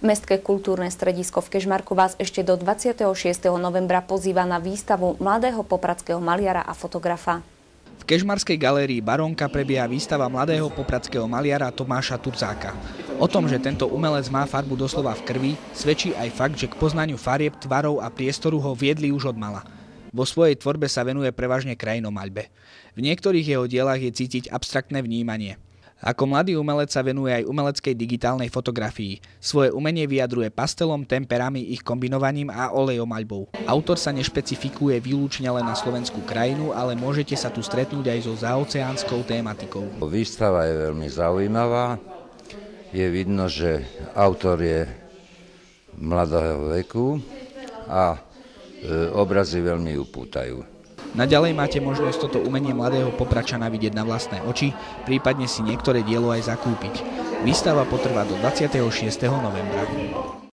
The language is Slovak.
Mestské kultúrne stredisko v Kežmarku vás ešte do 26. novembra pozýva na výstavu mladého popradského maliara a fotografa. V Kežmarskej galérii Barónka prebieha výstava mladého popradského maliara Tomáša Turzáka. O tom, že tento umelec má farbu doslova v krvi, svedčí aj fakt, že k poznaniu farieb, tvarov a priestoru ho viedli už od mala. Vo svojej tvorbe sa venuje prevažne krajinomaľbe. V niektorých jeho dielach je cítiť abstraktné vnímanie. Ako mladý umelec sa venuje aj umeleckej digitálnej fotografii. Svoje umenie vyjadruje pastelom, temperami, ich kombinovaním a olejomaľbou. Autor sa nešpecifikuje výlučne len na slovenskú krajinu, ale môžete sa tu stretnúť aj so zaoceánskou tématikou. Výstava je veľmi zaujímavá. Je vidno, že autor je mladého veku a obrazy veľmi upútajú. Naďalej máte možnosť toto umenie mladého Popračana vidieť na vlastné oči, prípadne si niektoré dielo aj zakúpiť. Výstava potrvá do 26. novembra.